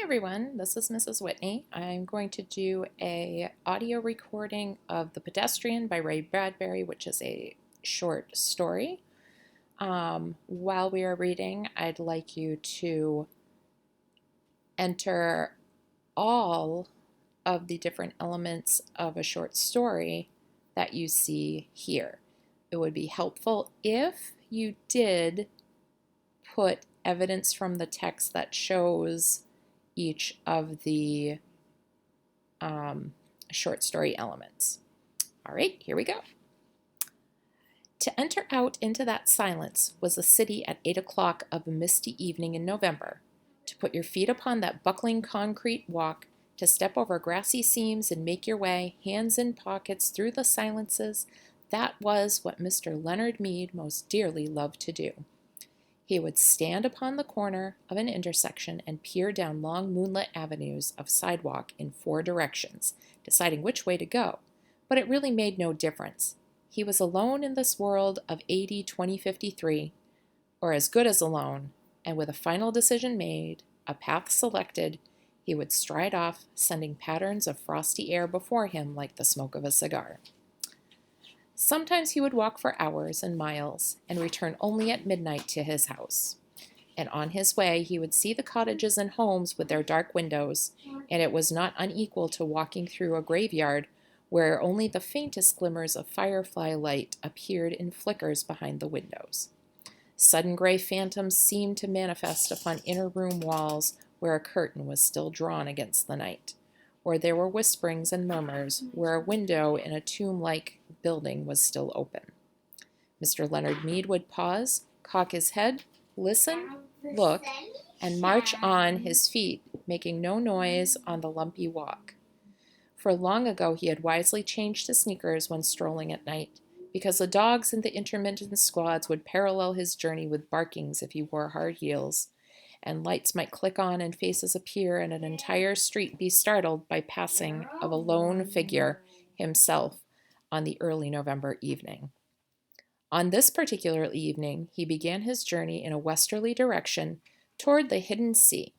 everyone, this is Mrs. Whitney. I'm going to do a audio recording of The Pedestrian by Ray Bradbury, which is a short story. While we are reading, I'd like you to enter all of the different elements of a short story that you see here. It would be helpful if you did put evidence from the text that shows each of the short story elements. All right, here we go. To enter out into that silence was the city at 8 o'clock of a misty evening in November. To put your feet upon that buckling concrete walk, to step over grassy seams and make your way, hands in pockets, through the silences, that was what Mr. Leonard Mead most dearly loved to do. He would stand upon the corner of an intersection and peer down long moonlit avenues of sidewalk in 4 directions, deciding which way to go. But it really made no difference. He was alone in this world of AD 2053, or as good as alone, and with a final decision made, a path selected, he would stride off, sending patterns of frosty air before him like the smoke of a cigar. Sometimes he would walk for hours and miles and return only at midnight to his house. And on his way he would see the cottages and homes with their dark windows, and it was not unequal to walking through a graveyard where only the faintest glimmers of firefly light appeared in flickers behind the windows. Sudden gray phantoms seemed to manifest upon inner room walls where a curtain was still drawn against the night, or there were whisperings and murmurs where a window in a tomb-like building was still open. Mr. Leonard Mead would pause, cock his head, listen, look, and march on his feet, making no noise on the lumpy walk. For long ago he had wisely changed to sneakers when strolling at night, because the dogs in the intermittent squads would parallel his journey with barkings if he wore hard heels, and lights might click on and faces appear and an entire street be startled by passing of a lone figure, himself, on the early November evening. On this particular evening, he began his journey in a westerly direction toward the hidden sea.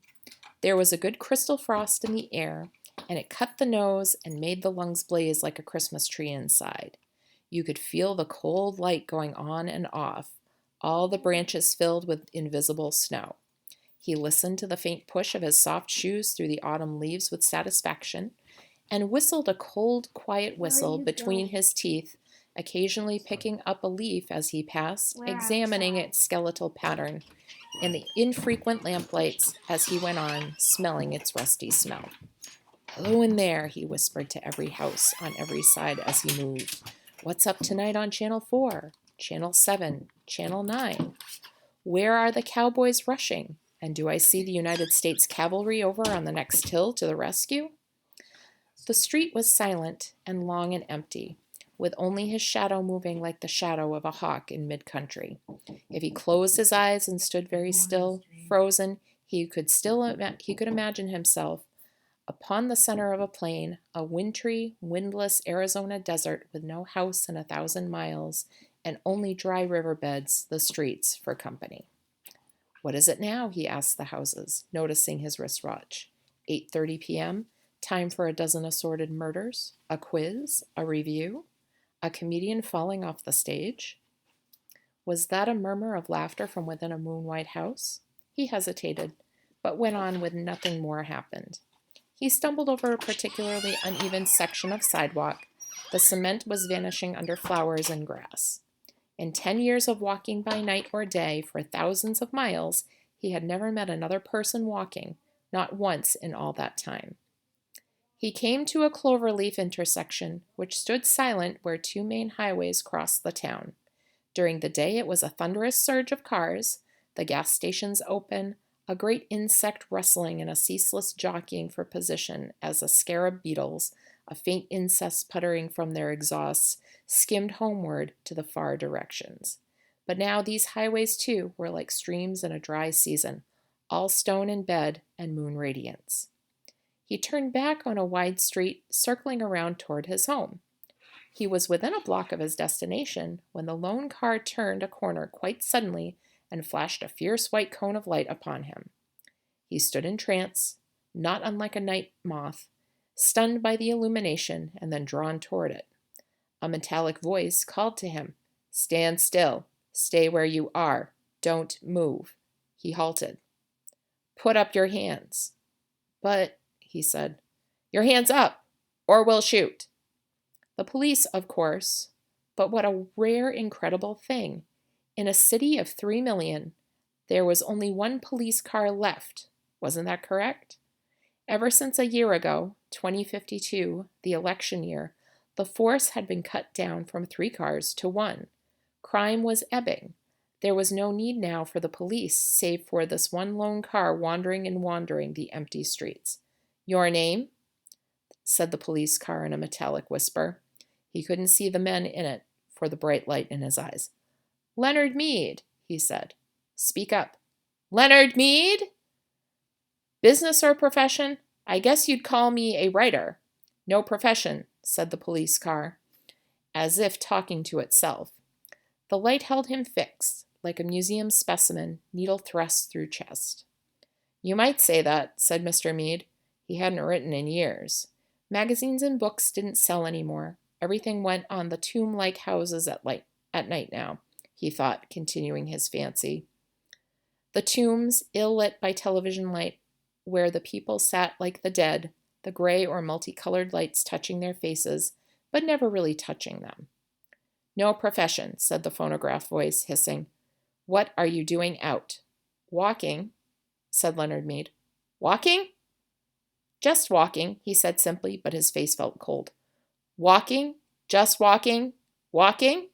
There was a good crystal frost in the air, and it cut the nose and made the lungs blaze like a Christmas tree inside. You could feel the cold light going on and off, all the branches filled with invisible snow. He listened to the faint push of his soft shoes through the autumn leaves with satisfaction, and whistled a cold, quiet whistle between his teeth, occasionally picking up a leaf as he passed, examining its skeletal pattern in the infrequent lamplights as he went on, smelling its rusty smell. "Hello in there," he whispered to every house on every side as he moved. "What's up tonight on Channel 4, Channel 7, Channel 9? Where are the cowboys rushing? And do I see the United States cavalry over on the next hill to the rescue?" The street was silent and long and empty, with only his shadow moving like the shadow of a hawk in mid-country. If he closed his eyes and stood very still, frozen, he could imagine himself upon the center of a plain, a wintry, windless Arizona desert with no house in 1,000 miles, and only dry riverbeds, the streets, for company. "What is it now?" he asked the houses, noticing his wristwatch. 8:30 p.m., time for a dozen assorted murders, a quiz, a review, a comedian falling off the stage. Was that a murmur of laughter from within a moon-white house? He hesitated, but went on with nothing more happened. He stumbled over a particularly uneven section of sidewalk. The cement was vanishing under flowers and grass. In 10 years of walking by night or day for thousands of miles, he had never met another person walking, not once in all that time. He came to a cloverleaf intersection, which stood silent where 2 main highways crossed the town. During the day it was a thunderous surge of cars, the gas stations open, a great insect rustling and a ceaseless jockeying for position as the scarab beetles, a faint incest puttering from their exhausts, skimmed homeward to the far directions. But now these highways, too, were like streams in a dry season, all stone and bed and moon radiance. He turned back on a wide street, circling around toward his home. He was within a block of his destination when the lone car turned a corner quite suddenly and flashed a fierce white cone of light upon him. He stood in trance, not unlike a night moth, stunned by the illumination and then drawn toward it. A metallic voice called to him, "Stand still. Stay where you are. Don't move." He halted. "Put up your hands." "But," he said, "Your hands up, or we'll shoot." The police, of course. But what a rare, incredible thing. In a city of 3 million, there was only one police car left. Wasn't that correct? Ever since a year ago, 2052, the election year, the force had been cut down from 3 cars to 1. Crime was ebbing. There was no need now for the police, save for this one lone car wandering the empty streets. "Your name?" said the police car in a metallic whisper. He couldn't see the men in it for the bright light in his eyes. "Leonard Mead," he said. "Speak up." "Leonard Mead?" "Business or profession? I guess you'd call me a writer." "No profession," said the police car, as if talking to itself. The light held him fixed, like a museum specimen, needle thrust through chest. "You might say that," said Mr. Mead. He hadn't written in years. Magazines and books didn't sell anymore. Everything went on the tomb-like houses at night now, he thought, continuing his fancy. The tombs, ill-lit by television light, where the people sat like the dead, the gray or multicolored lights touching their faces, but never really touching them. "No profession," said the phonograph voice, hissing. "What are you doing out?" "Walking," said Leonard Mead. "Walking?" "Just walking," he said simply, but his face felt cold. "Walking? Just walking? Walking?"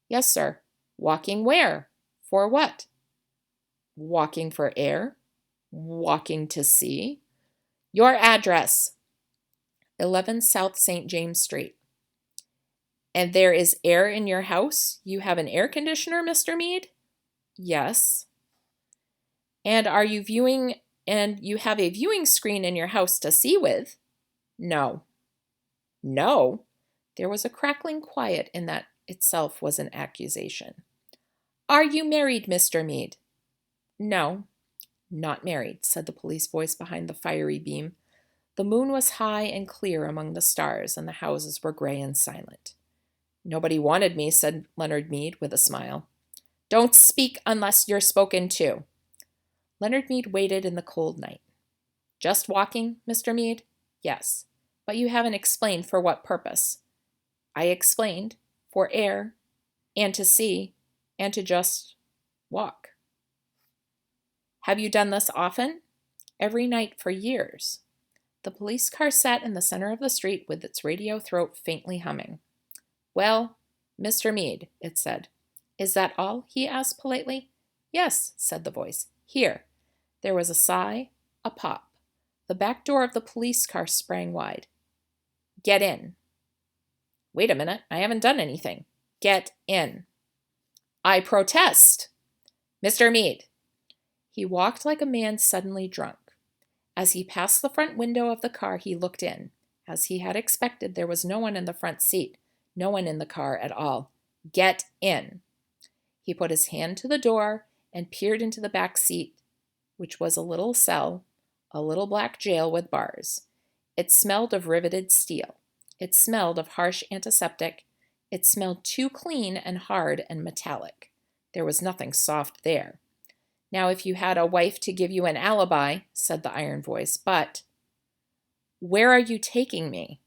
"Yes, sir." "Walking where? For what?" "Walking for air. Walking to sea." "Your address?" 11 South St. James Street. "And there is air in your house? You have an air conditioner, Mr. Mead?" "Yes." "And you have a viewing screen in your house to see with?" "No." "No?" There was a crackling quiet in that itself was an accusation. "Are you married, Mr. Mead?" "No." "Not married," said the police voice behind the fiery beam. The moon was high and clear among the stars, and the houses were gray and silent. "Nobody wanted me," said Leonard Mead with a smile. "Don't speak unless you're spoken to." Leonard Mead waited in the cold night. "Just walking, Mr. Mead?" "Yes." "But you haven't explained for what purpose." "I explained. For air, and to see, and to just walk." "Have you done this often?" "Every night for years." The police car sat in the center of the street with its radio throat faintly humming. "Well, Mr. Mead," it said. "Is that all?" he asked politely. "Yes," said the voice. "Here." There was a sigh, a pop. The back door of the police car sprang wide. "Get in." "Wait a minute, I haven't done anything." "Get in." "I protest." "Mr. Mead." He walked like a man suddenly drunk. As he passed the front window of the car, he looked in. As he had expected, there was no one in the front seat, no one in the car at all. "Get in." He put his hand to the door and peered into the back seat, which was a little cell, a little black jail with bars. It smelled of riveted steel. It smelled of harsh antiseptic. It smelled too clean and hard and metallic. There was nothing soft there. "Now, if you had a wife to give you an alibi," said the iron voice, "but—" "Where are you taking me?"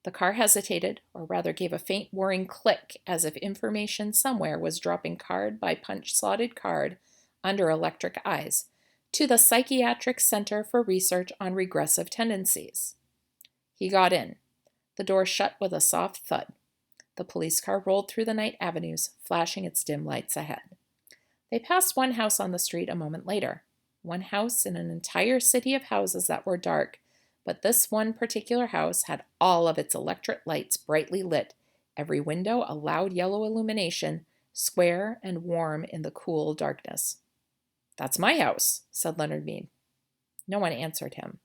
The car hesitated, or rather gave a faint whirring click, as if information somewhere was dropping card by punch-slotted card under electric eyes, to the Psychiatric Center for Research on Regressive Tendencies. He got in. The door shut with a soft thud. The police car rolled through the night avenues, flashing its dim lights ahead. They passed one house on the street a moment later. One house in an entire city of houses that were dark, but this one particular house had all of its electric lights brightly lit, every window a loud yellow illumination, square and warm in the cool darkness. "That's my house," said Leonard Mead. No one answered him.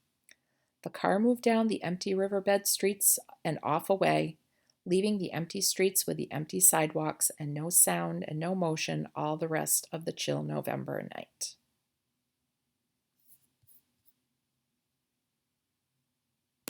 The car moved down the empty riverbed streets and off away, leaving the empty streets with the empty sidewalks and no sound and no motion all the rest of the chill November night.